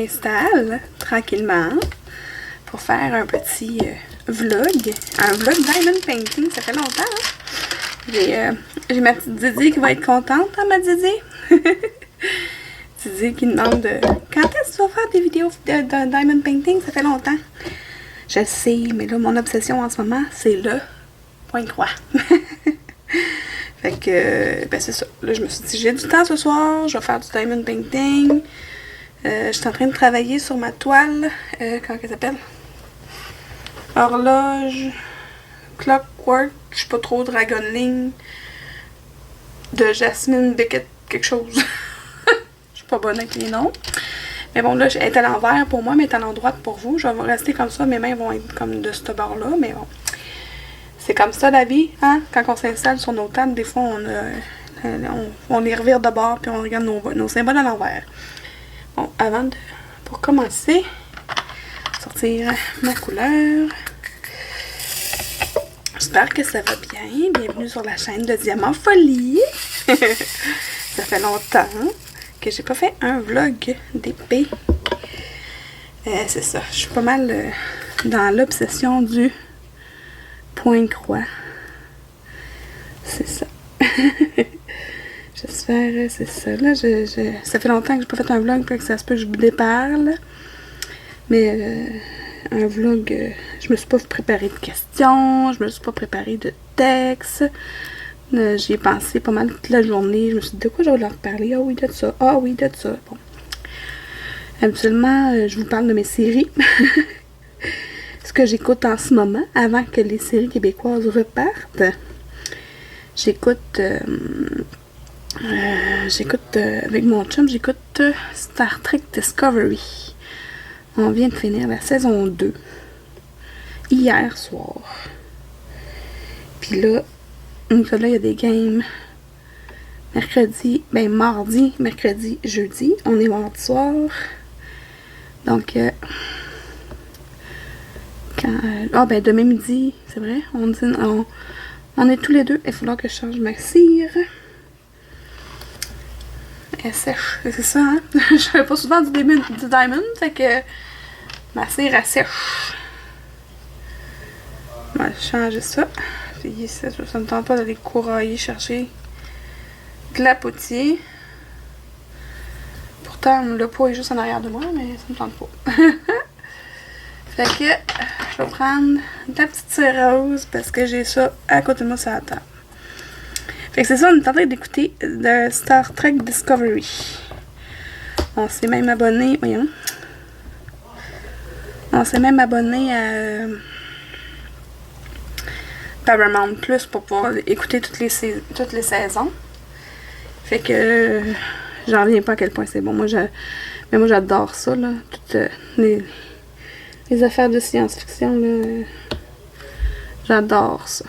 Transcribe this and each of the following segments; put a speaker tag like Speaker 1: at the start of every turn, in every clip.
Speaker 1: m'installe tranquillement pour faire un petit vlog. Un vlog Diamond Painting, ça fait longtemps. Hein? J'ai ma petite Didi qui va être contente, hein, ma Didi? Didi qui demande quand est-ce que tu vas faire des vidéos de Diamond Painting? Ça fait longtemps. Je sais, mais là, mon obsession en ce moment, c'est le point croix. Fait que, ben c'est ça. Là, je me suis dit, j'ai du temps ce soir, je vais faire du Diamond Painting. Je suis en train de travailler sur ma toile. Comment elle s'appelle? Horloge. Clockwork. Je suis pas trop Dragonling. De Jasmine Beckett quelque chose. Je suis pas bonne avec les noms. Mais bon, là, elle est à l'envers pour moi, mais elle est à l'endroit pour vous. Je vais rester comme ça. Mes mains vont être comme de ce bord-là, mais bon. C'est comme ça la vie, hein? Quand on s'installe sur nos tables, des fois, on les revire de bord puis on regarde nos symboles à l'envers. Bon, pour commencer, sortir ma couleur. J'espère que ça va bien. Bienvenue sur la chaîne de Diamant Folie. Ça fait longtemps que j'ai pas fait un vlog d'épée. C'est ça, je suis pas mal dans l'obsession du point croix. C'est ça. J'espère, c'est ça. Là, ça fait longtemps que j'ai pas fait un vlog, que ça se peut que je vous déparle. Mais un vlog, je me suis pas préparé de questions, je me suis pas préparé de textes. J'y ai pensé pas mal toute la journée. Je me suis dit de quoi je vais leur parler. Ah oui, de ça. Ah oui, de ça. Bon. Habituellement, je vous parle de mes séries. Ce que j'écoute en ce moment, avant que les séries québécoises repartent. J'écoute avec mon chum, j'écoute Star Trek Discovery. On vient de finir la saison 2. Hier soir. Puis là, il y a des games mardi, mercredi, jeudi. On est mardi soir. Donc, demain midi, c'est vrai, on est tous les deux. Il va falloir que je change ma cire. Elle sèche, c'est ça, hein? Je fais pas souvent du diamond, fait que ma cire, elle sèche. On va changer ça. Puis ça me tente pas d'aller courailler chercher de la potier. Pourtant, le pot est juste en arrière de moi, mais ça me tente pas. Fait que je vais prendre la petite cire rose parce que j'ai ça à côté de moi sur la table. Fait que c'est ça, on est en train d'écouter de Star Trek Discovery. On s'est même abonné, voyons. On s'est même abonné à Paramount Plus pour pouvoir écouter toutes les saisons. Fait que j'en reviens pas à quel point c'est bon. Moi j'adore ça, là. Toutes les affaires de science-fiction, là. J'adore ça.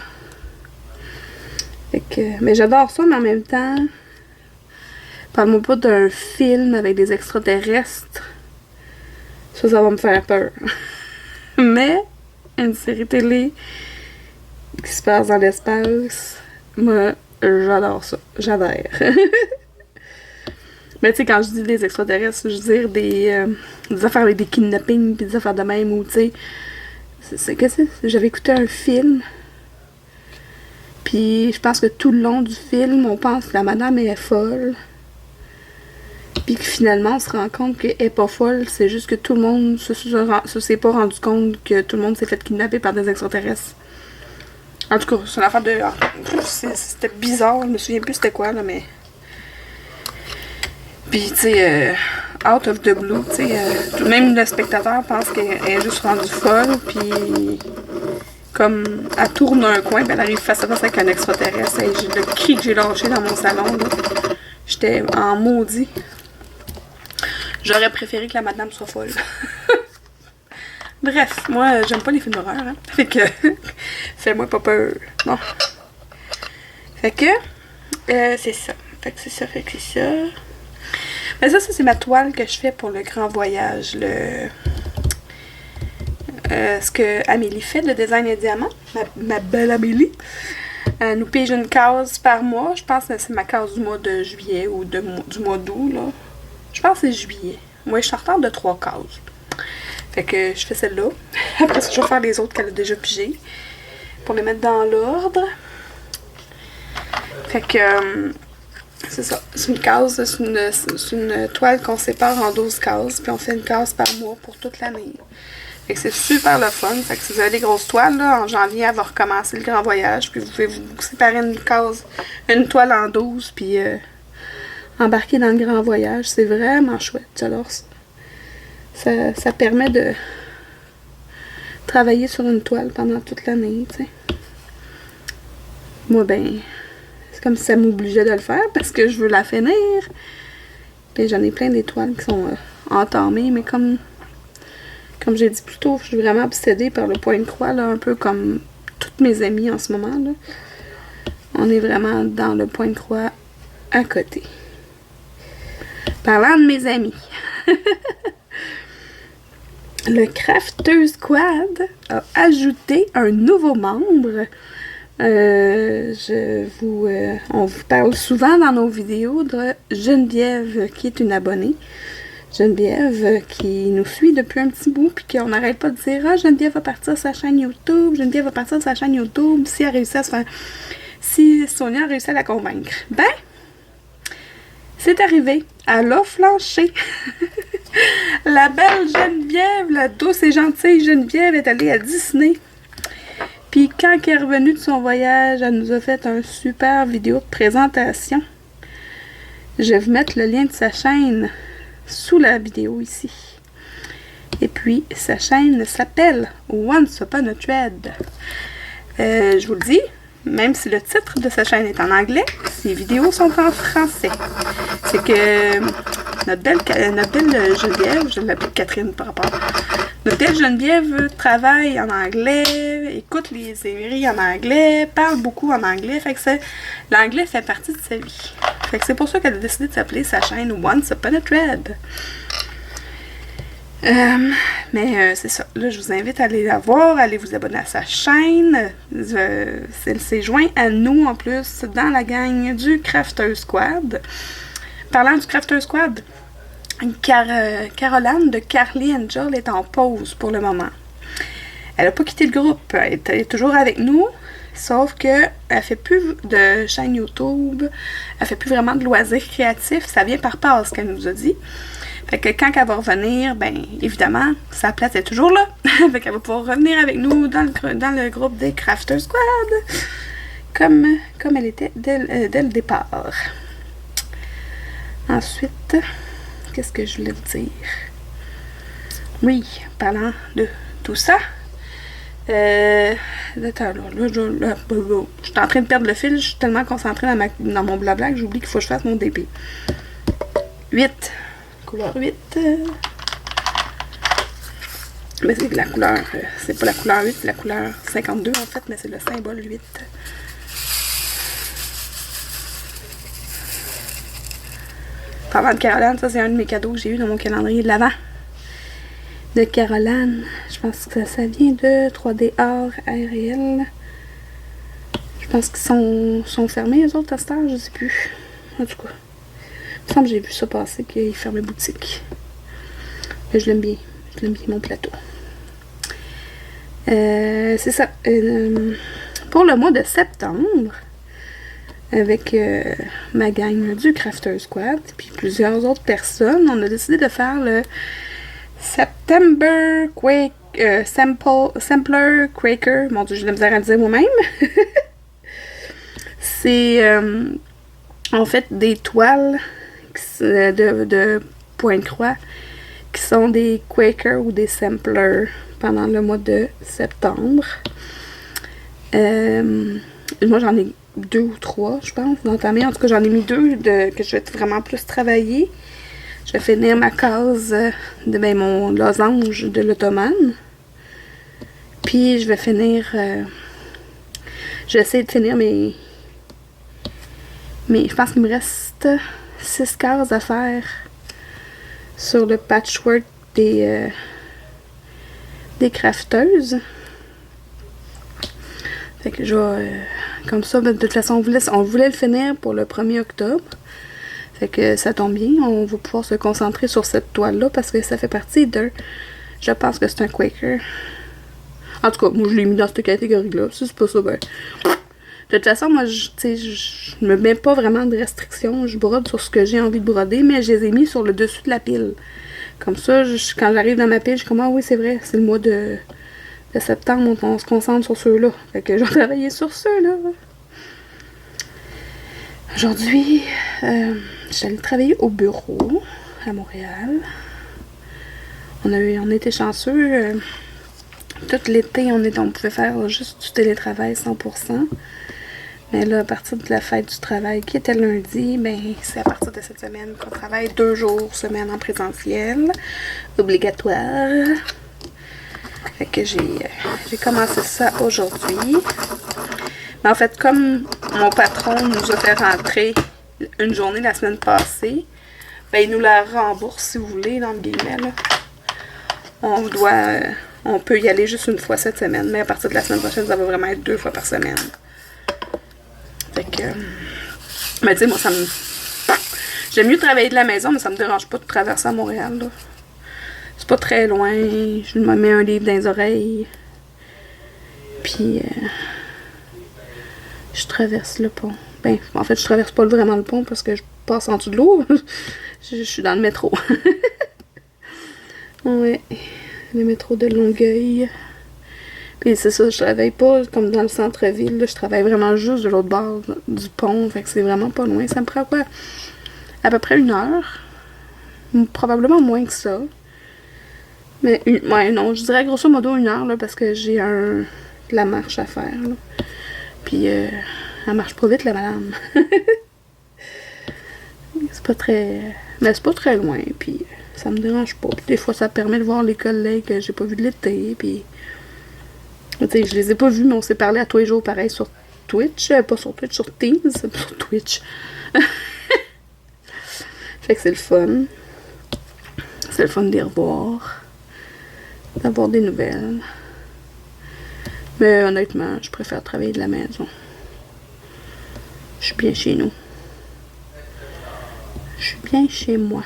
Speaker 1: Fait que, mais j'adore ça, mais en même temps, parle-moi pas d'un film avec des extraterrestres. Ça va me faire peur. Mais, une série télé qui se passe dans l'espace, moi, j'adore ça. J'adhère. Mais tu sais, quand je dis des extraterrestres, je veux dire des affaires avec des kidnappings pis des affaires de même, ou tu sais, j'avais écouté un film. Puis je pense que tout le long du film, on pense que la madame est folle. Puis que finalement, on se rend compte qu'elle est pas folle. C'est juste que tout le monde se s'est pas rendu compte que tout le monde s'est fait kidnapper par des extraterrestres. En tout cas, c'est une affaire de... C'était bizarre. Je me souviens plus c'était quoi, là, mais... Puis, tu sais, out of the blue, tu sais, même le spectateur pense qu'elle est juste rendue folle, puis... Comme, elle tourne un coin, puis elle arrive face à face avec un extraterrestre. Et le cri que j'ai lâché dans mon salon, là, j'étais en maudit. J'aurais préféré que la madame soit folle. Bref, moi, j'aime pas les films d'horreur, hein. Fait que, fais-moi pas peur. Bon. Fait que, c'est ça. Fait que c'est ça. Mais ça c'est ma toile que je fais pour le grand voyage. Ce que Amélie fait de design et diamant, ma belle Amélie. Elle nous pige une case par mois. Je pense que c'est ma case du mois de juillet ou du mois d'août, là. Je pense que c'est juillet. Ouais, je suis en retard de 3 cases. Fait que je fais celle-là. Après ça, je vais faire les autres qu'elle a déjà pigées. Pour les mettre dans l'ordre. Fait que... c'est ça. C'est une case, c'est une toile qu'on sépare en 12 cases. Puis on fait une case par mois pour toute l'année. Fait que c'est super le fun. Fait que si vous avez des grosses toiles, là, en janvier, elle va recommencer le grand voyage. Puis vous pouvez vous séparer une toile en 12. Puis embarquer dans le grand voyage. C'est vraiment chouette. J'adore ça. Ça permet de travailler sur une toile pendant toute l'année, tu sais. Moi, ben, c'est comme si ça m'obligeait de le faire parce que je veux la finir. Puis j'en ai plein d'étoiles qui sont entamées, mais comme j'ai dit plus tôt, je suis vraiment obsédée par le point de croix, là, un peu comme toutes mes amies en ce moment, là. On est vraiment dans le point de croix à côté. Parlant de mes amis. Le Crafter Squad a ajouté un nouveau membre. On vous parle souvent dans nos vidéos de Geneviève, qui est une abonnée. Geneviève qui nous suit depuis un petit bout, puis qu'on n'arrête pas de dire « Ah, Geneviève va partir sa chaîne YouTube, Geneviève va partir sa chaîne YouTube, si Sonia a réussi à la convaincre. » Ben, c'est arrivé. Elle a flanché. La belle Geneviève, la douce et gentille Geneviève est allée à Disney. Puis quand elle est revenue de son voyage, elle nous a fait un super vidéo de présentation. Je vais vous mettre le lien de sa chaîne sous la vidéo ici. Et puis, sa chaîne s'appelle Once Upon a Thread. Je vous le dis, même si le titre de sa chaîne est en anglais, ses vidéos sont en français. C'est que notre belle Geneviève, je l'appelle Catherine par rapport. Notre belle Geneviève travaille en anglais, écoute les séries en anglais, parle beaucoup en anglais, fait que l'anglais fait partie de sa vie. Fait que c'est pour ça qu'elle a décidé de s'appeler sa chaîne Once Upon a Thread. Mais c'est ça. Là, je vous invite à aller la voir, à aller vous abonner à sa chaîne. Elle s'est joint à nous, en plus, dans la gang du Crafter Squad. Parlant du Crafter Squad, Caroline de Carly Angel est en pause pour le moment. Elle n'a pas quitté le groupe. Elle est toujours avec nous, sauf que elle fait plus de chaîne YouTube. Elle fait plus vraiment de loisirs créatifs. Ça vient par passe, qu'elle nous a dit. Fait que quand elle va revenir, ben évidemment, sa place est toujours là. Fait qu'elle va pouvoir revenir avec nous dans le groupe des Crafter Squad. Comme elle était dès le départ. Ensuite, qu'est-ce que je voulais vous dire? Oui, parlant de tout ça. Attends, là, je suis en train de perdre le fil. Je suis tellement concentrée dans mon blabla que j'oublie qu'il faut que je fasse mon DP. 8. Couleur 8. Mais c'est la couleur, c'est pas la couleur 8, c'est la couleur 52 en fait, mais c'est le symbole 8. Parlant de Caroline, ça c'est un de mes cadeaux que j'ai eu dans mon calendrier de l'Avent. De Caroline, je pense que ça vient de 3D Art RL. Je pense qu'ils sont fermés, eux autres, à cette heure, je sais plus. En tout cas. Il me semble que j'ai vu ça passer, qu'ils fermaient boutique. Mais je l'aime bien. Je l'aime bien, mon plateau. C'est ça. Pour le mois de septembre, avec ma gang du Crafter Squad, puis plusieurs autres personnes, on a décidé de faire le September Sampler Quaker. Mon Dieu, j'ai de la misère à le dire moi-même. C'est en fait des toiles de point de croix qui sont des Quaker ou des Samplers pendant le mois de septembre. Moi j'en ai 2 ou 3 je pense d'entamés. En tout cas j'en ai mis 2 que je vais vraiment plus travailler. Je vais finir ma case de mon losange de l'Ottomane. Puis je vais finir je vais essayer de finir mes je pense qu'il me reste 6 cases à faire sur le patchwork des crafteuses. Fait que je vais comme ça, de toute façon on voulait le finir pour le 1er octobre. Fait que ça tombe bien, on va pouvoir se concentrer sur cette toile-là parce que ça fait partie d'un... Je pense que c'est un Quaker. En tout cas, moi je l'ai mis dans cette catégorie-là. Si c'est pas ça, ben... De toute façon, moi, je me mets pas vraiment de restrictions. Je brode sur ce que j'ai envie de broder, mais je les ai mis sur le dessus de la pile. Comme ça, quand j'arrive dans ma pile, je suis comme, ah oui, c'est vrai, c'est le mois de septembre, on se concentre sur ceux-là. Fait que je vais travailler sur ceux-là. Aujourd'hui, j'allais travailler au bureau à Montréal. On était chanceux. Tout l'été, on pouvait faire juste du télétravail 100%. Mais là, à partir de la fête du travail, qui était lundi, ben c'est à partir de cette semaine qu'on travaille 2 jours semaine en présentiel. Obligatoire. Fait que j'ai commencé ça aujourd'hui. Mais en fait, comme mon patron nous a fait rentrer une journée la semaine passée, ben il nous la rembourse, si vous voulez, dans le guillemets, là. On peut y aller juste une fois cette semaine, mais à partir de la semaine prochaine, ça va vraiment être 2 fois par semaine. Fait que... Mais tu sais, moi, ça me... J'aime mieux travailler de la maison, mais ça me dérange pas de traverser à Montréal, là. C'est pas très loin. Je me mets un livre dans les oreilles. Puis... je traverse le pont. Ben, en fait, je traverse pas vraiment le pont parce que je passe en dessous de l'eau. je suis dans le métro. Ouais. Le métro de Longueuil. Puis c'est ça, je travaille pas comme dans le centre-ville. Là, je travaille vraiment juste de l'autre bord du pont. Fait que c'est vraiment pas loin. Ça me prend quoi? À peu près 1 heure. Probablement moins que ça. Mais ouais, non, je dirais grosso modo 1 heure là, parce que j'ai de la marche à faire. Là. Puis elle marche pas vite la madame. C'est pas très. Mais c'est pas très loin. Puis ça me dérange pas. Puis des fois ça permet de voir les collègues que j'ai pas vus de l'été. Puis. Tu sais, je les ai pas vus, mais on s'est parlé à tous les jours pareil sur Twitch. Pas sur Twitch, sur Teams. Sur Twitch. Fait que c'est le fun. C'est le fun de les revoir. D'avoir des nouvelles. Mais honnêtement, je préfère travailler de la maison. Je suis bien chez nous. Je suis bien chez moi.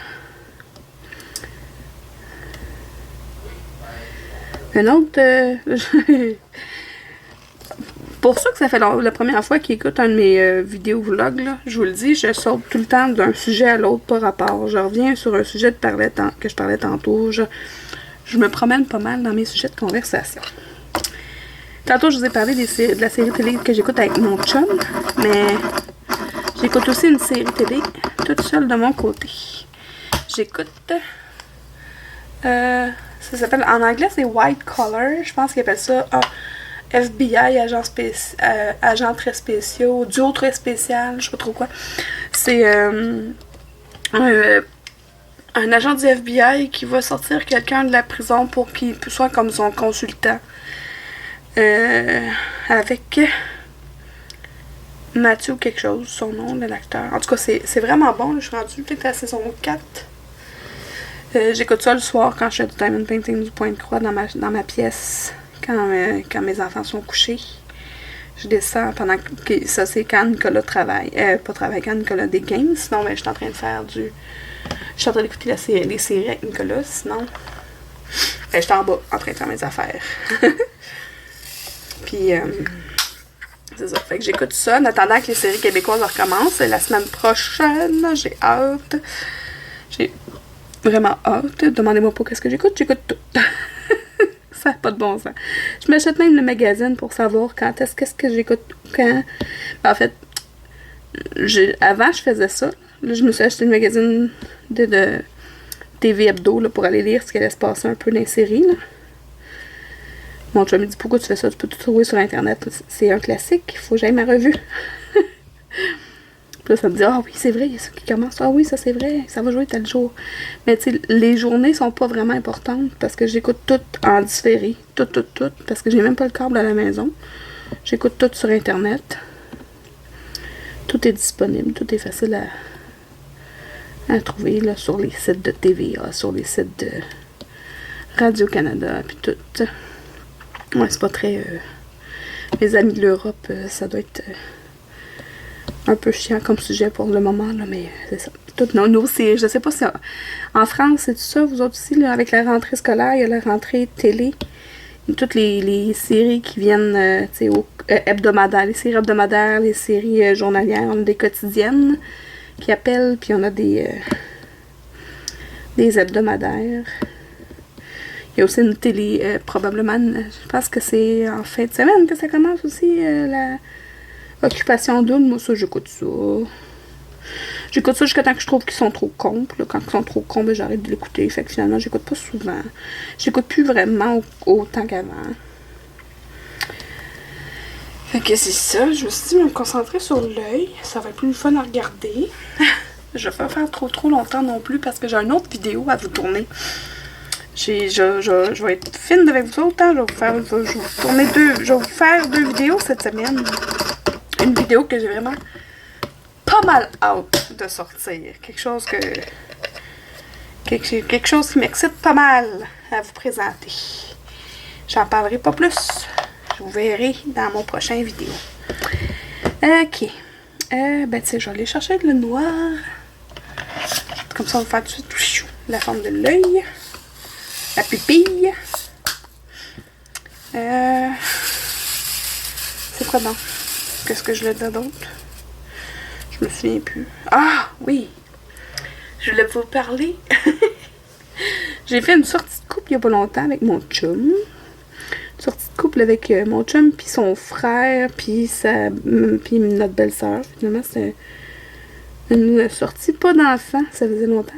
Speaker 1: Un autre... Pour ça que ça fait la première fois qu'ils écoutent un de mes vidéos vlogs, là, je vous le dis, je saute tout le temps d'un sujet à l'autre par rapport. Je reviens sur un sujet que je parlais tantôt. Je me promène pas mal dans mes sujets de conversation. Tantôt, je vous ai parlé de la série télé que j'écoute avec mon chum, mais j'écoute aussi une série télé toute seule de mon côté. J'écoute... ça s'appelle... En anglais, c'est White Collar. Je pense qu'ils appellent ça... FBI, agent très spéciaux, duo très spécial, je sais pas trop quoi. C'est un agent du FBI qui va sortir quelqu'un de la prison pour qu'il soit comme son consultant. Avec Matthew quelque chose, son nom de l'acteur. En tout cas, c'est vraiment bon. Je suis rendue peut-être à la saison 4. J'écoute ça le soir quand je fais du diamond painting du point de croix dans ma pièce. Quand mes enfants sont couchés, je descends pendant que ça c'est quand Nicolas travaille. Quand Nicolas a des games, sinon ben, je suis en train de faire je suis en train d'écouter les séries avec Nicolas, sinon je suis en bas en train de faire mes affaires. Puis c'est ça, fait que j'écoute ça en attendant que les séries québécoises recommencent. La semaine prochaine, j'ai hâte. J'ai vraiment hâte. Demandez-moi pas qu'est-ce que j'écoute tout. Ça n'a pas de bon sens. Je m'achète même le magazine pour savoir qu'est-ce que j'écoute quand. En fait, avant je faisais ça. Là, je me suis acheté le magazine de TV Hebdo là, pour aller lire ce qui allait se passer un peu dans les séries. Là. Mon chum me dit pourquoi tu fais ça? Tu peux tout trouver sur internet. C'est un classique, il faut que j'aille ma revue. Puis là, ça me dit, ah oui, c'est vrai, il y a ça qui commence. Ah oui, ça c'est vrai, ça va jouer tel jour. Mais tu sais, les journées sont pas vraiment importantes parce que j'écoute tout en différé. Tout, parce que j'ai même pas le câble à la maison. J'écoute tout sur internet. Tout est disponible, tout est facile à trouver là, sur les sites de TVA, sur les sites de Radio-Canada, puis tout. Ouais, c'est pas très... mes amis de l'Europe, ça doit être... un peu chiant comme sujet pour le moment, là, mais c'est ça. Toutes nos séries, je sais pas si en France, c'est tout ça, vous autres aussi, là, avec la rentrée scolaire, il y a la rentrée télé, toutes les séries qui viennent, tu sais, hebdomadaires, les séries hebdomadaires, les séries journalières, on a des quotidiennes qui appellent, puis on a des hebdomadaires. Il y a aussi une télé, probablement, je pense que c'est en fin de semaine que ça commence aussi, la Occupation double. Moi, ça, j'écoute ça. J'écoute ça jusqu'à temps que je trouve qu'ils sont trop cons. Là, quand ils sont trop cons, ben, j'arrête de l'écouter. Fait que finalement, j'écoute pas souvent. J'écoute plus vraiment autant qu'avant. Fait que c'est ça. Je me suis dit me concentrer sur l'œil. Ça va être plus fun à regarder. Je vais pas faire trop longtemps non plus parce que j'ai une autre vidéo à vous tourner. Je vais être fine avec vous autres. Hein? Je vais vous faire 2 vidéos cette semaine. Une vidéo que j'ai vraiment pas mal hâte de sortir. Quelque chose qui m'excite pas mal à vous présenter. J'en parlerai pas plus. Je vous verrai dans mon prochain vidéo. Ok. Ben tu sais, je vais aller chercher le noir. Comme ça, on va faire tout de suite la forme de l'œil. La pupille. C'est quoi donc? Qu'est-ce que je l'ai dit d'autre? Je me souviens plus. Ah, oui! Je voulais vous parler. J'ai fait une sortie de couple il y a pas longtemps avec mon chum. Une sortie de couple avec mon chum, puis son frère, puis notre belle-sœur. Finalement, c'est une sortie pas d'enfants. Ça faisait longtemps.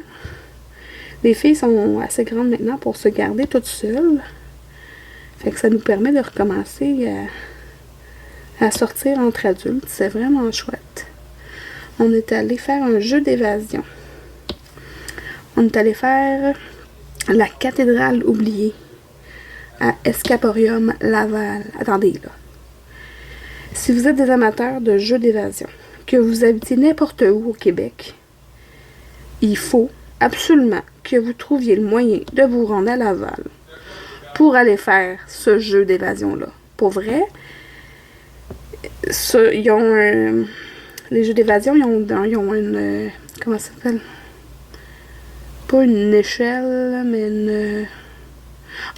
Speaker 1: Les filles sont assez grandes maintenant pour se garder toutes seules. Fait que ça nous permet de recommencer à sortir entre adultes. C'est vraiment chouette. On est allé faire un jeu d'évasion. On est allé faire la cathédrale oubliée à Escaporium Laval. Attendez, là. Si vous êtes des amateurs de jeux d'évasion, que vous habitez n'importe où au Québec, il faut absolument que vous trouviez le moyen de vous rendre à Laval pour aller faire ce jeu d'évasion-là. Pour vrai, ils ont les jeux d'évasion, ils ont une... comment ça s'appelle? Pas une échelle, mais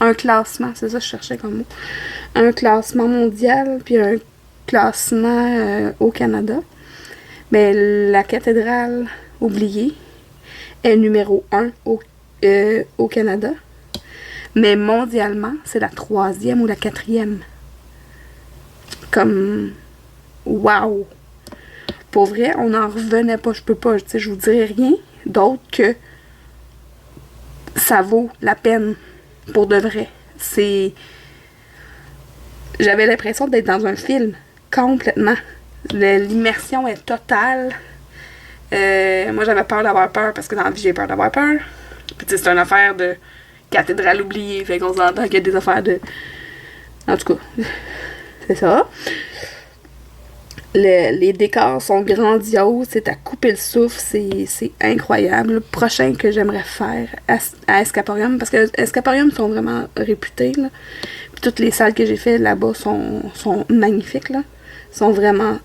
Speaker 1: un classement, c'est ça que je cherchais comme mot. Un classement mondial, puis un classement au Canada. Mais la cathédrale oubliée est numéro 1 au Canada. Mais mondialement, c'est la 3e ou la 4e. Comme... Wow! Pour vrai, on n'en revenait pas. Je peux pas, tu sais, je vous dirais rien d'autre que ça vaut la peine pour de vrai. J'avais l'impression d'être dans un film. Complètement. L'immersion est totale. Moi, j'avais peur d'avoir peur parce que dans la vie, j'ai peur d'avoir peur. Puis, tu sais, c'est une affaire de cathédrale oubliée. Fait qu'on s'entend qu'il y a des affaires de... En tout cas, c'est ça. Les décors sont grandioses. C'est à couper le souffle. C'est incroyable. Le prochain que j'aimerais faire à Escaporium, parce que Escaporium sont vraiment réputés, là. Puis toutes les salles que j'ai fait là-bas sont magnifiques, là. Sont vraiment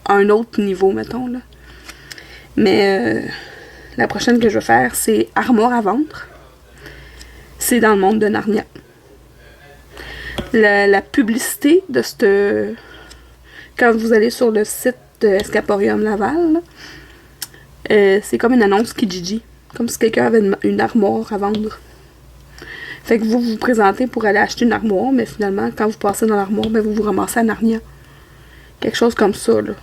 Speaker 1: à un autre niveau, mettons, là. Mais la prochaine que je vais faire, c'est Armoire à vendre. C'est dans le monde de Narnia. La publicité de cette... Quand vous allez sur le site de Escaporium Laval, c'est comme une annonce Kijiji. Comme si quelqu'un avait une armoire à vendre. Fait que vous vous présentez pour aller acheter une armoire, mais finalement, quand vous passez dans l'armoire, ben vous vous ramassez à Narnia. Quelque chose comme ça, là.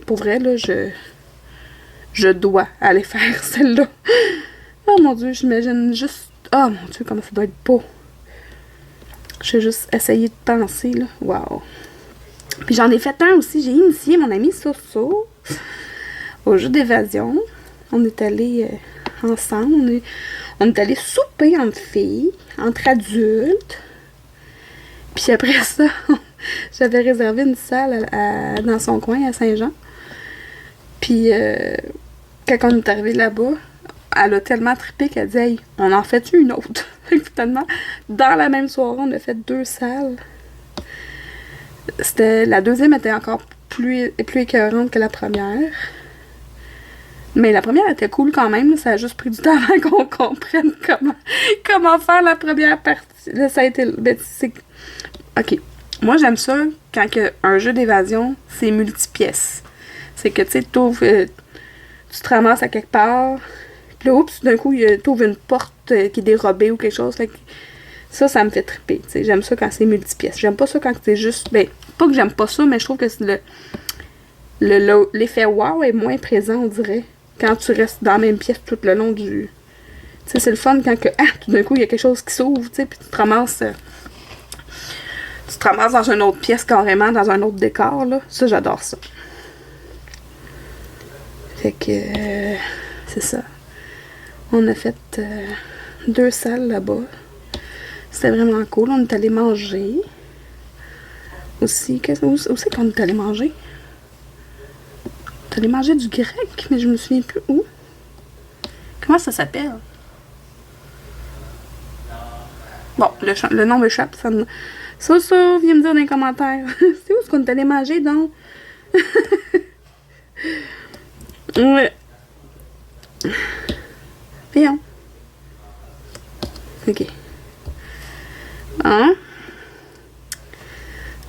Speaker 1: Pour vrai, là, je dois aller faire celle-là. Oh mon Dieu, j'imagine juste... Oh mon Dieu, comment ça doit être beau. J'ai juste essayé de penser, là. Wow. Puis j'en ai fait un aussi. J'ai initié mon ami Soso au jeu d'évasion. On est allés ensemble. On est allés souper entre filles, entre adultes. Puis après ça, j'avais réservé une salle dans son coin à Saint-Jean. Puis quand on est arrivé là-bas, elle a tellement trippé qu'elle dit « Hey, on en fait une autre? » Finalement, dans la même soirée, on a fait 2 salles. La deuxième était encore plus écœurante que la première. Mais la première était cool quand même. Là. Ça a juste pris du temps avant qu'on comprenne comment faire la première partie. Là, ça a été... Ben, ok. Moi, j'aime ça quand un jeu d'évasion, c'est multipièces. C'est que, tu sais, tu te ramasses à quelque part, puis là, oups, d'un coup, t'ouvres une porte qui est dérobée ou quelque chose. Fait que ça me fait triper. T'sais. J'aime ça quand c'est multipièces. J'aime pas ça quand c'est juste... Ben, pas que j'aime pas ça, mais je trouve que l'effet wow est moins présent, on dirait, quand tu restes dans la même pièce tout le long du... Tu sais, c'est le fun quand tout d'un coup, il y a quelque chose qui s'ouvre, tu sais, puis tu te ramasses dans une autre pièce carrément, dans un autre décor, là. Ça, j'adore ça. Fait que... c'est ça. On a fait 2 salles là-bas. C'était vraiment cool. On est allé manger. Aussi, où c'est qu'on est allé manger? On est allé manger du grec, mais je me souviens plus où. Comment ça s'appelle? Bon, le nom m'échappe. Ça, viens me dire dans les commentaires. C'est où est-ce qu'on est allé manger, donc? Ouais. Viens. Ok. Hein?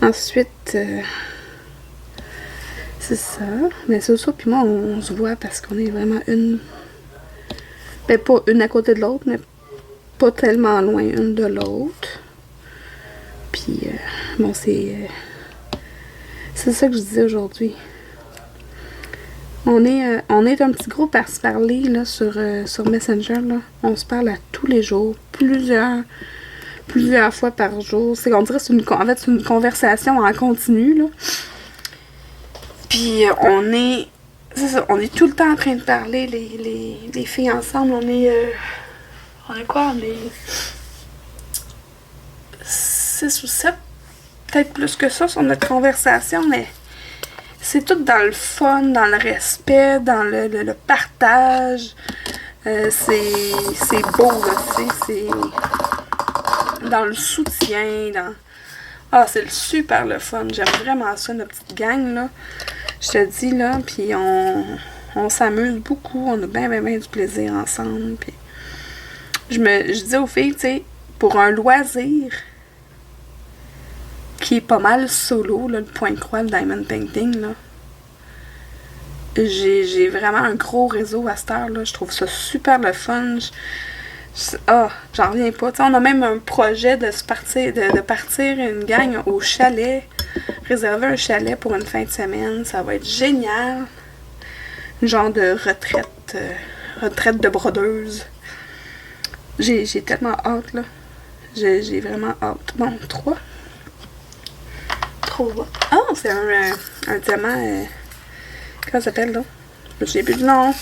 Speaker 1: Ensuite, c'est ça. Mais ça, puis moi, on se voit parce qu'on est vraiment ben, pas une à côté de l'autre, mais pas tellement loin une de l'autre. Puis, bon, c'est ça que je disais aujourd'hui. On est un petit groupe à se parler là, sur Messenger. Là. On se parle à tous les jours, plusieurs fois par jour. On dirait que c'est une conversation en continu. Là. Puis on est tout le temps en train de parler, les filles ensemble. On est quoi? On est 6 ou 7, peut-être plus que ça sur notre conversation, mais c'est tout dans le fun, dans le respect, dans le partage. C'est beau, là, tu sais, c'est dans le soutien, c'est super le fun. J'aime vraiment ça, notre petite gang, là. Je te dis, là, puis on s'amuse beaucoup, on a bien du plaisir ensemble, puis je dis aux filles, tu sais, pour un loisir qui est pas mal solo, là, le point de croix, le diamond painting, là, j'ai vraiment un gros réseau à cette heure, là. Je trouve ça super le fun. J'en reviens pas. T'sais, on a même un projet de partir une gang au chalet. Réserver un chalet pour une fin de semaine. Ça va être génial. Une genre de retraite de brodeuse. J'ai tellement hâte, là. J'ai vraiment hâte. Bon, 3. C'est un diamant... comment ça s'appelle, là? Je me souviens plus du nom.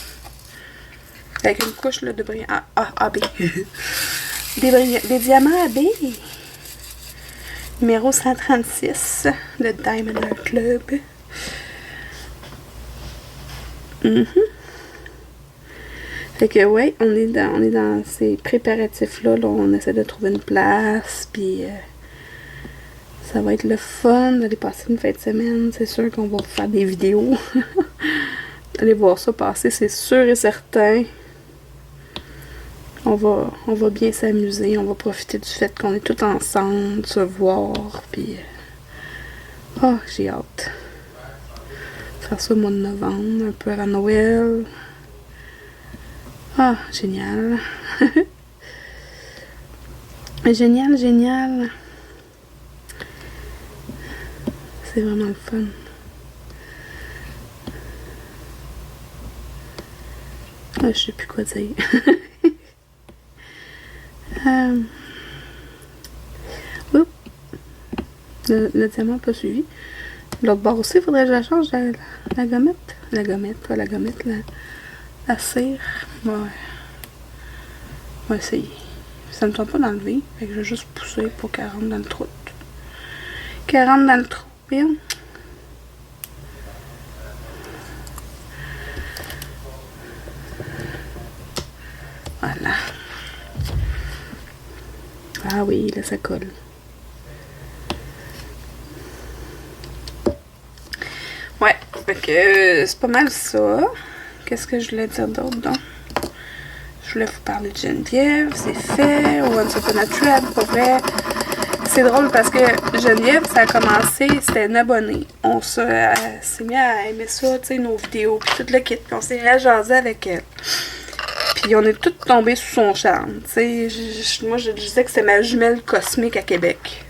Speaker 1: Avec une couche là, de brillants. AB. Des diamants AB. Numéro 136. Le Diamond Art Club. Fait que, ouais, on est dans ces préparatifs-là. Là, on essaie de trouver une place. Puis, ça va être le fun d'aller passer une fin de semaine. C'est sûr qu'on va faire des vidéos. Allez voir ça passer, c'est sûr et certain. On va bien s'amuser, on va profiter du fait qu'on est tous ensemble, se voir, puis... j'ai hâte. Faire ça au mois de novembre, un peu avant Noël. Génial. Génial. C'est vraiment le fun. Je sais plus quoi dire. Le diamant n'a pas suivi. L'autre bord aussi, il faudrait que je la change la gommette. La gommette, la cire. Ouais. On va essayer. Ça ne me tente pas d'enlever. Fait que je vais juste pousser pour qu'elle rentre dans le trou. Bien. Voilà. Ah oui, là, ça colle. Fait que c'est pas mal ça. Qu'est-ce que je voulais dire d'autre, donc? Je voulais vous parler de Geneviève, c'est fait. Once Upon a Thread, pour vrai. C'est drôle parce que Geneviève, ça a commencé, c'était une abonnée. On s'est mis à aimer ça, tu sais, nos vidéos, puis tout le kit. Puis on s'est mis à jaser avec elle. Puis on est toutes tombées sous son charme, tu sais. Moi, je disais que c'était ma jumelle cosmique à Québec.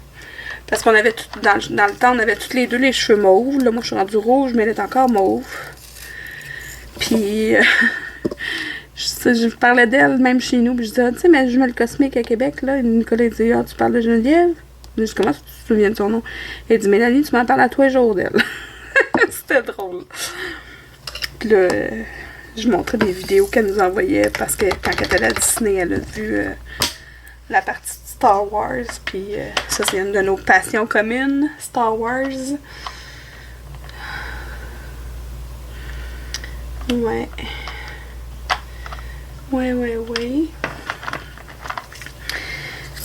Speaker 1: Parce qu'on avait tout, dans le temps, on avait toutes les deux les cheveux mauves. Là, moi, je suis rendue rouge, mais elle est encore mauve. Puis, je parlais d'elle, même chez nous. Puis je disais, tu sais, ma jumelle cosmique à Québec, là. Et Nicolas dit, ah, tu parles de Geneviève? Je dis, comment tu te souviens de son nom? Elle dit, Mélanie, tu m'en parles à tous les jours d'elle. C'était drôle. Puis là, je montrais des vidéos qu'elle nous envoyait parce que quand elle était à Disney, elle a vu la partie de Star Wars. Puis ça, c'est une de nos passions communes, Star Wars. Ouais. Ouais.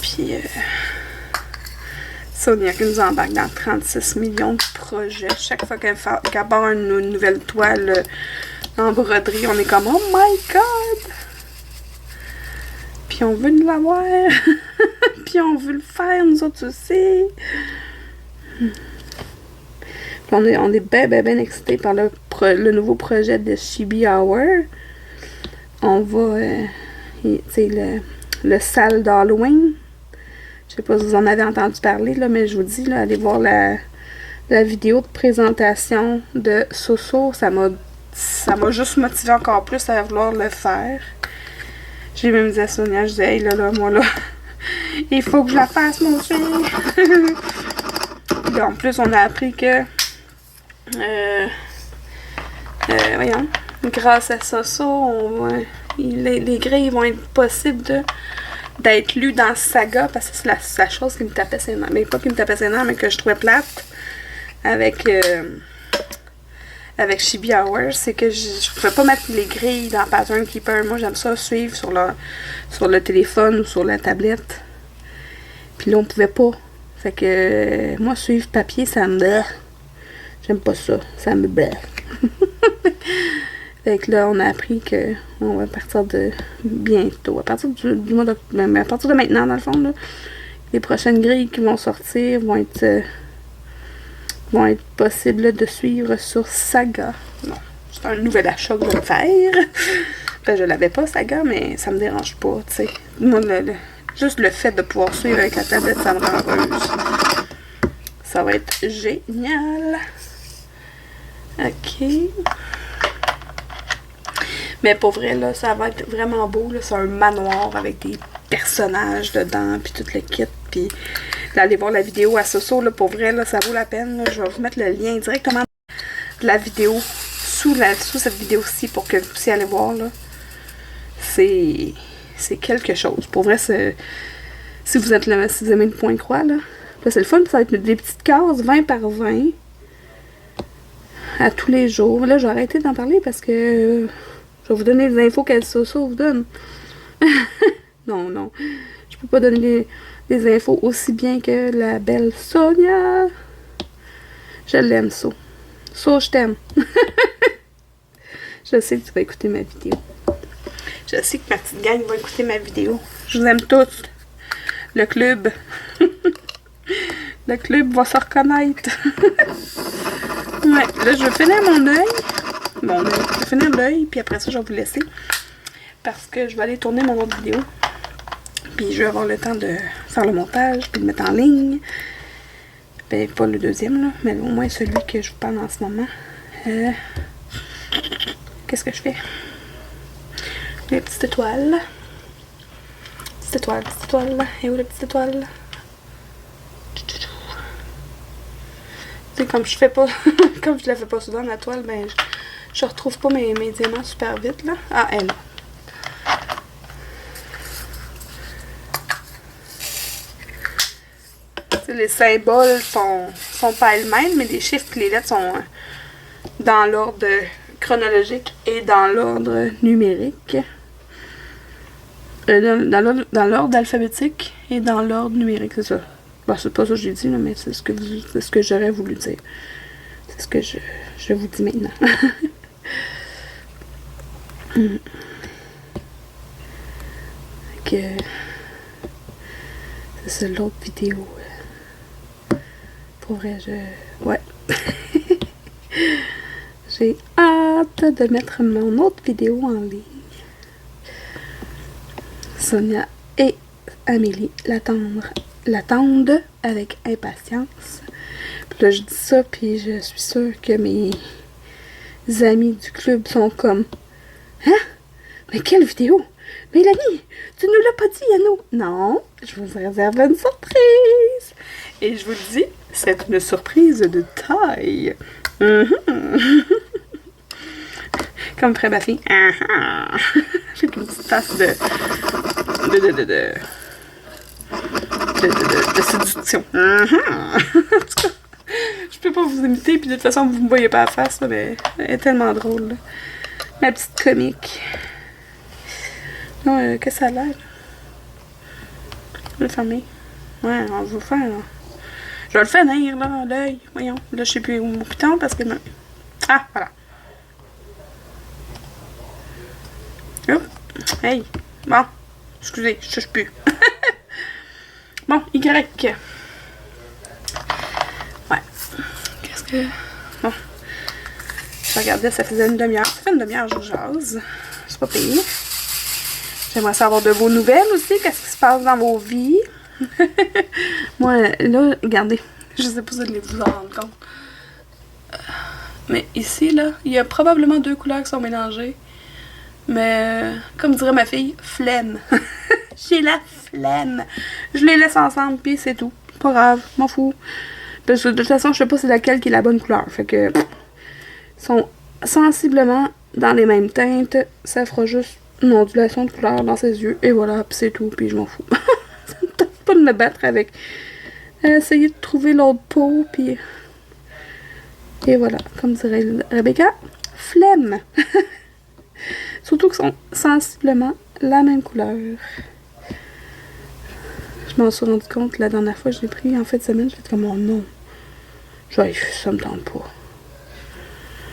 Speaker 1: Puis Sonia qui nous embarque dans 36 millions de projets. Chaque fois qu'elle part une nouvelle toile en broderie, on est comme oh my god! Puis on veut l'avoir. Puis on veut le faire, nous autres aussi. Puis on est ben excités par le nouveau projet de Chibi Hour. On va, tu sais, le salle d'Halloween. Je sais pas si vous en avez entendu parler, là, mais je vous dis, là, allez voir la vidéo de présentation de Soso. Ça m'a juste motivé encore plus à vouloir le faire. J'ai même dit à Sonia, je disais, hey, là, moi, là, il faut que je la fasse, mon fille. Puis en plus, on a appris que, voyons, grâce à Soso, les grilles vont être possibles d'être lues dans Saga, parce que c'est la chose qui me tapait ses nerfs. Mais pas qui me tapait ses nerfs, mais que je trouvais plate avec Chibi Hour, c'est que je pouvais pas mettre les grilles dans Pattern Keeper. Moi, j'aime ça suivre sur le téléphone ou sur la tablette. Puis là, on pouvait pas. Fait que moi, suivre papier, ça me... J'aime pas ça. Ça me... Fait que là, on a appris que on va partir de bientôt. À partir du mois d'octobre. Mais à partir de maintenant, dans le fond, là, les prochaines grilles qui vont sortir vont être possibles là, de suivre sur Saga. Bon, c'est un nouvel achat que je vais faire. Ben, je l'avais pas, Saga, mais ça me dérange pas, tu sais. Moi, juste le fait de pouvoir suivre avec la tablette, ça me rend heureuse. Ça va être génial. Ok. Mais pour vrai, là, ça va être vraiment beau. C'est un manoir avec des personnages dedans, puis tout le kit. Puis d'aller voir la vidéo à Soso, là, pour vrai, là, ça vaut la peine. Là. Je vais vous mettre le lien directement de la vidéo sous cette vidéo-ci pour que vous puissiez aller voir. Là. C'est quelque chose. Pour vrai, si vous aimez le point croix, là c'est le fun. Ça va être des petites cases 20 par 20 à tous les jours. Là, je vais arrêter d'en parler parce que je vais vous donner les infos qu'elle Soso vous donne. Non. Je peux pas donner les infos aussi bien que la belle Sonia. Je l'aime, So. So, je t'aime. Je sais que tu vas écouter ma vidéo. Je sais que ma petite gang va écouter ma vidéo. Je vous aime tous. Le club. Le club va se reconnaître. Ouais, là, je vais finir mon œil. Je vais finir l'œil, puis après ça, je vais vous laisser. Parce que je vais aller tourner mon autre vidéo. Puis je vais avoir le temps de faire le montage, puis de mettre en ligne. Ben, pas le deuxième, là, mais au moins celui que je vous parle en ce moment. Qu'est-ce que je fais? Les petites étoiles. Petite étoile. Et où la petite étoile? Tu sais, comme je fais pas, comme je la fais pas souvent la toile, ben je retrouve pas mes diamants super vite, là. Ah, elle là. Les symboles sont pas elles-mêmes, mais les chiffres et les lettres sont dans l'ordre chronologique et dans l'ordre numérique. Dans l'ordre alphabétique et dans l'ordre numérique, c'est ça. Bon, c'est pas ça que j'ai dit, là, mais c'est ce que j'aurais voulu dire. C'est ce que je vous dis maintenant. Que c'est ça l'autre vidéo. Pour vrai, ouais. J'ai hâte de mettre mon autre vidéo en ligne. Sonia et Amélie l'attendent avec impatience. Puis là, je dis ça, puis je suis sûre que mes amis du club sont comme « Hein? Mais quelle vidéo? Mélanie, tu nous l'as pas dit, Yano? » Non, je vous réserve une surprise. Et je vous le dis, c'est une surprise de taille. Comme ferait ma fille. J'ai une petite face de séduction. En tout cas, je peux pas vous imiter, puis de toute façon, vous me voyez pas la face, là, mais elle est tellement drôle. Là. Ma petite comique. Non, qu'est-ce que ça a l'air? Je vais le fermer. Ouais, on va le faire, là. Je vais le finir, là, l'œil. Voyons. Là, je sais plus où mon piton, parce que... Ah, voilà. Oh. Hey. Bon. Excusez, je touche plus. Bon, Y. Ouais. Qu'est-ce que... Bon. Je regardais, ça faisait une demi-heure. Ça fait une demi-heure, je jase. C'est pas payé. J'aimerais savoir de vos nouvelles aussi. Qu'est-ce qui se passe dans vos vies? Moi, là, regardez. Je sais pas si vous allez vous en rendre compte. Mais ici, là, il y a probablement deux couleurs qui sont mélangées. Mais, comme dirait ma fille, flemme. J'ai la flemme. Je les laisse ensemble, puis c'est tout. Pas grave, m'en fous. Parce que de toute façon, je sais pas c'est laquelle qui est la bonne couleur. Fait que, sont sensiblement dans les mêmes teintes. Ça fera juste une ondulation de couleur dans ses yeux. Et voilà, puis c'est tout, puis je m'en fous. Ça me tente pas de me battre avec... essayer de trouver l'autre peau, puis... Et voilà, comme dirait Rebecca, flemme. Surtout qu'ils sont sensiblement la même couleur. Je m'en suis rendu compte la dernière fois que je l'ai pris en fin de semaine. J'ai fait comme, oh non. Ça me tente pas.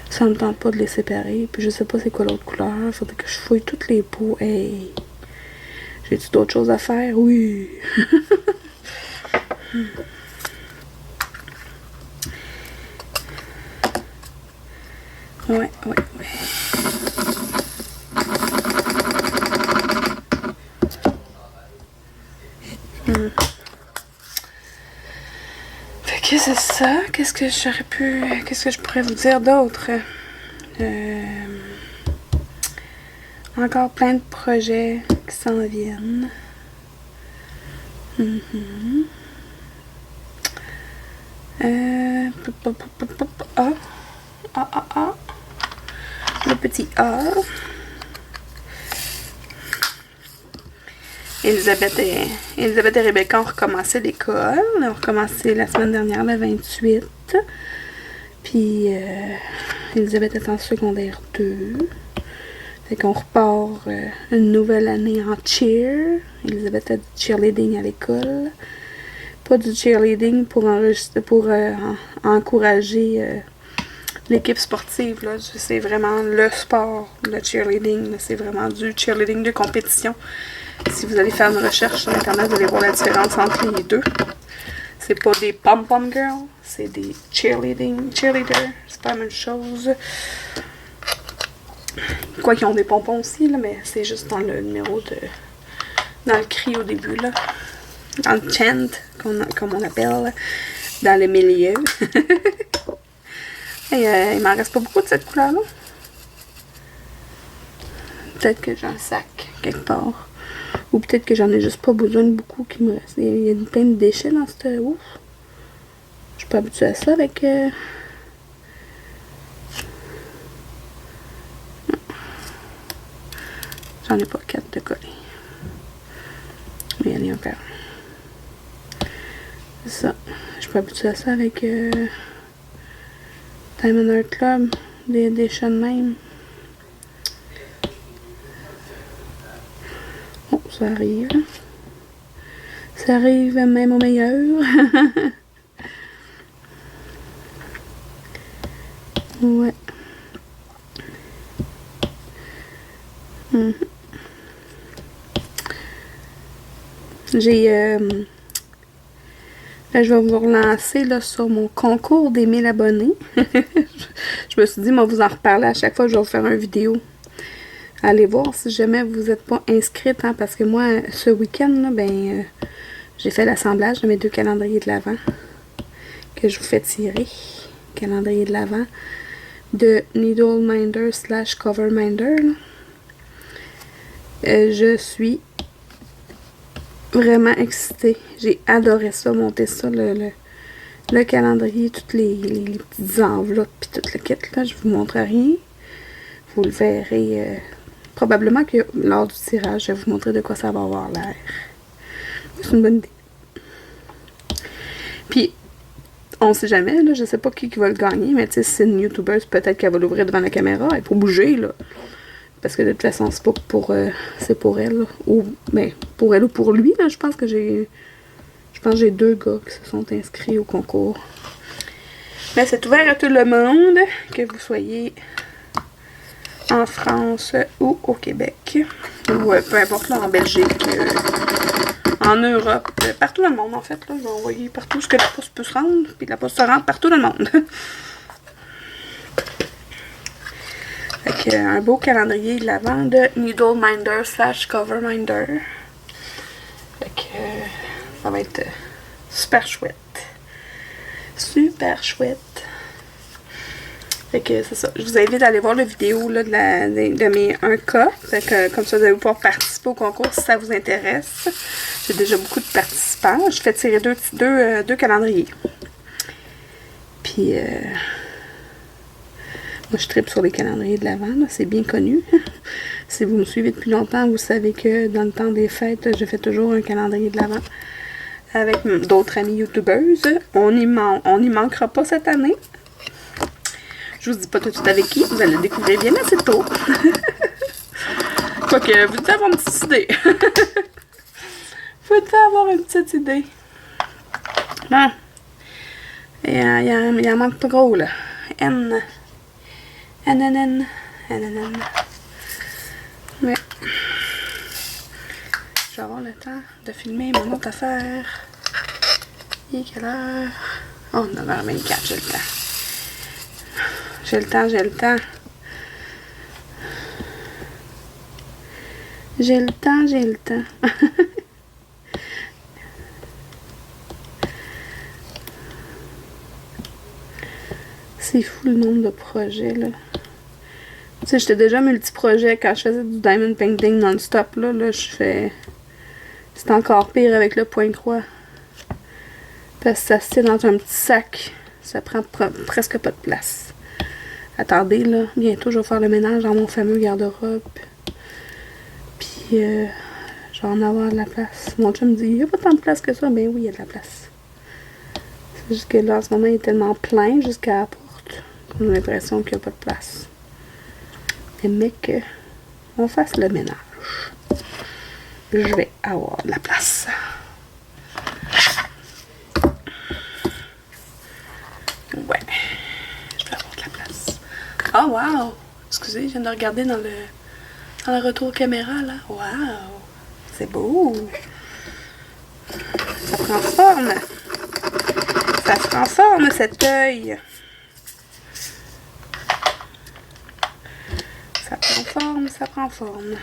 Speaker 1: Ça me tente pas de les séparer. Puis je sais pas c'est quoi l'autre couleur. Faudrait que je fouille toutes les peaux. Hey. J'ai-tu d'autres choses à faire? Oui. Ouais. Fait que c'est ça. Qu'est-ce que je pourrais vous dire d'autre? Encore plein de projets qui s'en viennent. Le petit A. Elisabeth et Rebecca ont recommencé l'école. Ils ont recommencé la semaine dernière, le 28. Puis, Elisabeth est en secondaire 2. Fait qu'on repart une nouvelle année en cheer. Elisabeth a du cheerleading à l'école. Pas du cheerleading pour encourager l'équipe sportive. Là. C'est vraiment le sport, le cheerleading. C'est vraiment du cheerleading de compétition. Si vous allez faire une recherche sur Internet, vous allez voir la différence entre les deux. C'est pas des pom-pom girls, c'est des cheerleaders. C'est pas la même chose. Quoi qu'ils ont des pompons aussi, là, mais c'est juste dans le numéro de... Dans le cri au début, là. Dans le chant, comme on appelle, dans le milieu. Et il m'en reste pas beaucoup de cette couleur-là. Peut-être que j'ai un sac quelque part. Ou peut-être que j'en ai juste pas besoin de beaucoup qui me reste. Il y a plein de déchets dans cette... Ouf! Je suis pas habituée à ça avec... J'en ai pas 4 de coller. Mais il y en a encore. C'est ça. Je suis pas habituée à ça avec Diamond Art Club. Des déchets de même. Oh, ça arrive. Ça arrive même au meilleur. Ouais. J'ai... là, je vais vous relancer là, sur mon concours des 1000 abonnés. Je me suis dit, moi, vous en reparler à chaque fois que je vais vous faire une vidéo. Allez voir si jamais vous n'êtes pas inscrite, hein, parce que moi, ce week-end, là, ben, j'ai fait l'assemblage de mes 2 calendriers de l'Avent que je vous fais tirer. Calendrier de l'Avent de Needle Minder / Cover Minder. Je suis vraiment excitée. J'ai adoré ça, monter ça, le calendrier, toutes les petites enveloppes puis tout le kit. Là, je vous montre rien. Vous le verrez probablement que lors du tirage, je vais vous montrer de quoi ça va avoir l'air. C'est une bonne idée. Puis, on sait jamais, là, je sais pas qui va le gagner, mais tu sais, si c'est une youtubeuse, peut-être qu'elle va l'ouvrir devant la caméra. Elle peut bouger, là. Parce que de toute façon, c'est pas pour... c'est pour elle, là. Ou, ben, pour elle ou pour lui, là. Je pense que j'ai 2 gars qui se sont inscrits au concours. Mais c'est ouvert à tout le monde, que vous soyez en France ou au Québec. Ou peu importe, là, en Belgique, en Europe, partout dans le monde, en fait. Là, je vais envoyer partout ce que la poste peut se rendre, puis la poste se rend partout dans le monde. Fait que, un beau calendrier de l'Avent de Needle Minder / Cover Minder. Fait que, ça va être super chouette. Super chouette. Fait que c'est ça. Je vous invite à aller voir la vidéo là, de mes 1K. Fait que comme ça, vous allez pouvoir participer au concours si ça vous intéresse. J'ai déjà beaucoup de participants. Je fais tirer deux calendriers. Puis, moi, je tripe sur les calendriers de l'Avent. C'est bien connu. Si vous me suivez depuis longtemps, vous savez que dans le temps des fêtes, je fais toujours un calendrier de l'Avent avec d'autres amis youtubeuses. On n'y manquera pas cette année. Je vous dis pas tout de suite avec qui, vous allez le découvrir bien assez tôt. Quoique, vous devez avoir une petite idée. Vous devez avoir une petite idée. Bon. Il en manque pas gros, là. N. Mais, je vais avoir le temps de filmer mon autre affaire. Et quelle heure? Oh, 9h24, j'ai le temps. J'ai le temps. J'ai le temps. C'est fou le nombre de projets, là. Tu sais, j'étais déjà multi-projet quand je faisais du diamond painting non-stop, là. Là, je fais... C'est encore pire avec le point-croix. Parce que ça se tient dans un petit sac. Ça prend presque pas de place. Attendez, là, bientôt, je vais faire le ménage dans mon fameux garde-robe. Puis, je vais en avoir de la place. Mon chum me dit, il n'y a pas tant de place que ça. Ben oui, il y a de la place. C'est juste que là, en ce moment, il est tellement plein jusqu'à la porte qu'on a l'impression qu'il n'y a pas de place. Mais que on fasse le ménage. Je vais avoir de la place. Ouais. Oh wow! Excusez, je viens de regarder dans le retour caméra là. Wow! C'est beau! Ça prend forme! Ça prend forme cet œil! Ça prend forme.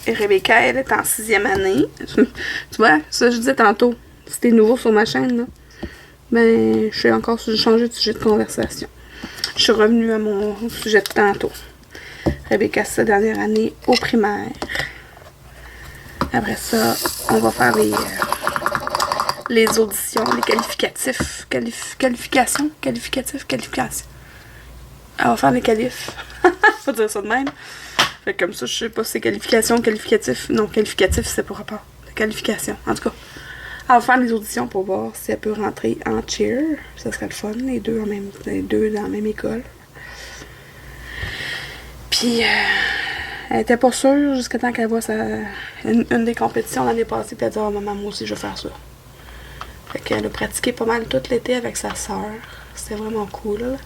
Speaker 1: Et Rebecca, elle est en 6e année. Tu vois, ça je disais tantôt. C'était nouveau sur ma chaîne, là. Ben, je suis encore changé de sujet de conversation. Je suis revenue à mon sujet de tantôt. Rebecca, sa dernière année au primaire. Après ça, on va faire les auditions, les qualificatifs. Qualifications. On va faire les qualifs. Faut dire ça de même. Fait comme ça, je sais pas si c'est qualification, qualificatif. Non, qualificatif, c'est pour rapport. Qualification. En tout cas, elle va faire les auditions pour voir si elle peut rentrer en cheer. Ça serait le fun, les deux dans la même école. Puis, elle était pas sûre jusqu'à temps qu'elle voit une des compétitions l'année passée, puis elle a dit « Oh maman, moi aussi je vais faire ça ». Fait qu'elle a pratiqué pas mal tout l'été avec sa sœur. C'était vraiment cool.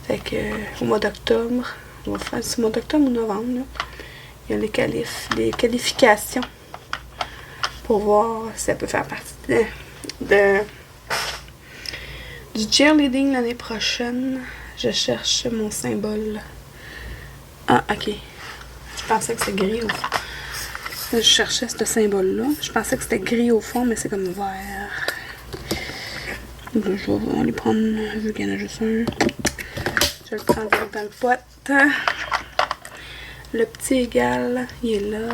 Speaker 1: Fait que au mois d'octobre, on va faire c'est au mois d'octobre ou novembre, là, il y a les qualifications pour voir si elle peut faire partie du cheerleading l'année prochaine. Je cherche mon symbole. Ah, ok. Je pensais que c'était gris au fond. Je cherchais ce symbole-là. Je pensais que c'était gris au fond, mais c'est comme vert. Je vais aller prendre, vu qu'il y en a juste un. Je vais le prendre dans le pot. Le petit égal, il est là.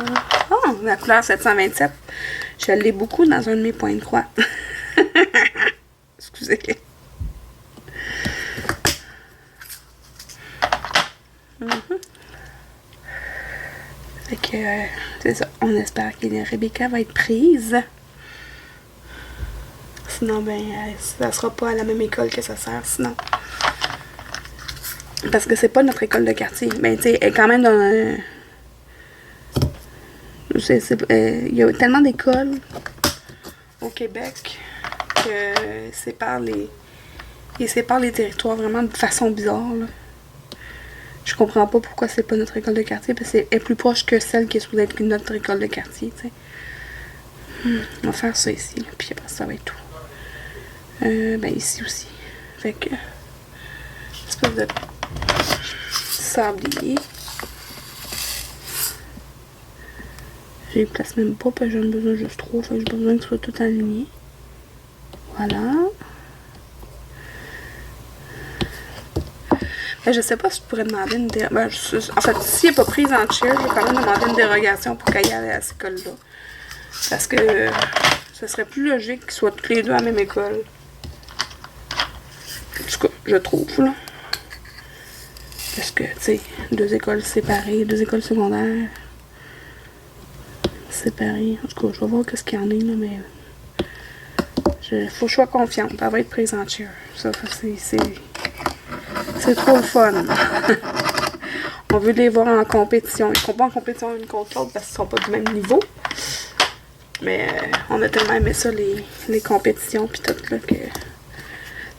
Speaker 1: Oh, la couleur 727. Je l'ai beaucoup dans un de mes points de croix. Excusez. Fait que, c'est ça. On espère que Rebecca va être prise. Sinon, ben, ça sera pas à la même école que sa sœur, sinon. Parce que c'est pas notre école de quartier. Ben, tu sais, elle est quand même dans un... Il y a tellement d'écoles au Québec que ils séparent les territoires vraiment de façon bizarre, là. Je comprends pas pourquoi c'est pas notre école de quartier, parce qu'elle est plus proche que celle qui est supposée être notre école de quartier, tu sais. On va faire ça ici, là, puis après ça va être tout. Ben ici aussi. Fait que... espèce de sablier. J'ai place même pas, parce que j'en ai besoin juste 3, fait que j'ai besoin que ce soit tout aligné. Voilà. Ben, je sais pas si je pourrais demander une dérogation. En fait, si elle n'est pas prise en cheer, je vais quand même demander une dérogation pour qu'elle aille à cette école-là. Parce que ce serait plus logique qu'ils soient tous les deux à la même école. En tout cas, je trouve, là. Parce que, tu sais, 2 écoles séparées, 2 écoles secondaires séparées. En tout cas, je vais voir qu'est-ce qu'il y en a, là, mais... faut que je sois confiante. Elle va être prise en cheer. Ça, c'est trop le fun. On veut les voir en compétition. Ils ne sont pas en compétition une contre l'autre parce qu'ils ne sont pas du même niveau. Mais on a tellement aimé ça, les compétitions puis tout, là, que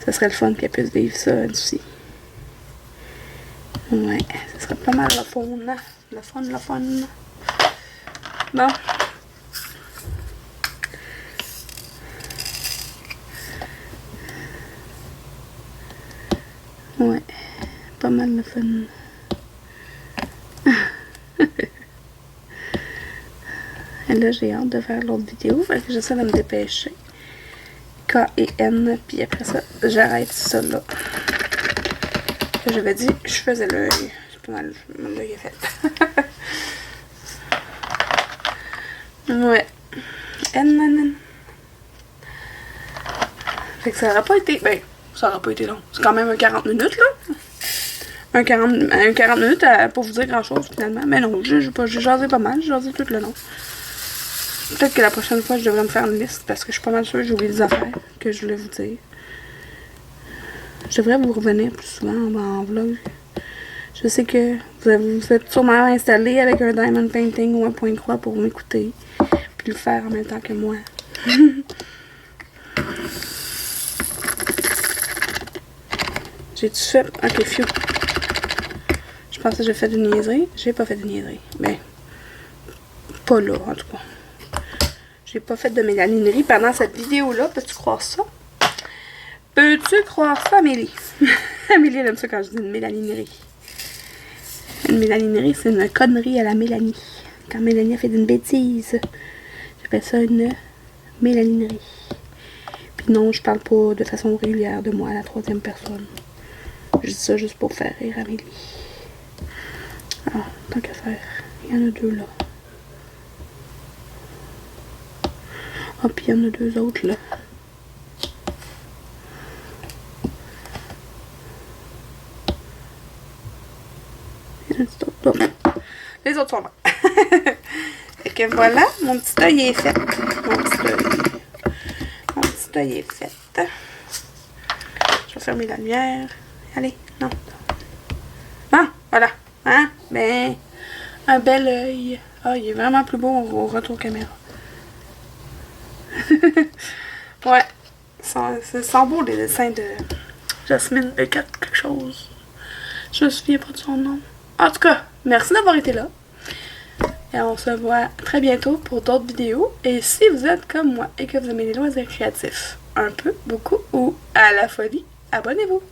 Speaker 1: ça serait le fun qu'elles puissent vivre ça aussi. Ouais, ça serait pas mal le fun. Le fun. Bon. Ouais, pas mal le fun. Et là, j'ai hâte de faire l'autre vidéo, fait que j'essaie de me dépêcher. K et N, puis après ça, j'arrête ça là. J'avais dit, je faisais l'œil. C'est pas mal, mon œil est fait. Ouais. N. Fait que ça aurait pas été... Ben, ça aurait pas été long. C'est quand même un 40 minutes, là. Un 40 minutes pour vous dire grand-chose, finalement. Mais non, j'ai jasé pas mal. J'ai jasé tout le long. Peut-être que la prochaine fois, je devrais me faire une liste parce que je suis pas mal sûre que j'ai oublié des affaires que je voulais vous dire. Je devrais vous revenir plus souvent en vlog. Je sais que vous êtes sûrement installé avec un diamond painting ou un point de croix pour m'écouter. Puis le faire en même temps que moi. J'ai-tu fait... Ok, phew. Je pensais que j'ai fait une niaiserie. J'ai pas fait de niaiserie. Ben, pas là, en tout cas. J'ai pas fait de mélaninerie pendant cette vidéo-là. Peux-tu croire ça? Peux-tu croire ça, Amélie? Amélie, elle aime ça quand je dis une mélaninerie. Une mélaninerie, c'est une connerie à la Mélanie. Quand Mélanie a fait une bêtise, j'appelle ça une mélaninerie. Puis non, je parle pas de façon régulière de moi à la 3e personne. Je dis ça juste pour faire rire Amélie. Ah, tant qu'à faire. Il y en a 2 là. Ah, puis il y en a 2 autres là. Il y en a d'autres là. Les autres sont là. Et que voilà, mon petit œil est fait. Mon petit œil est fait. Je vais fermer la lumière. Allez, non. Ah, voilà. Hein? Ben, Un bel œil. Ah, il est vraiment plus beau au retour caméra. Ouais. C'est sans beau les dessins de Jasmine Beckett, quelque chose. Je me souviens pas de son nom. En tout cas, merci d'avoir été là. Et on se voit très bientôt pour d'autres vidéos. Et si vous êtes comme moi et que vous aimez les loisirs créatifs, un peu, beaucoup ou à la folie, abonnez-vous.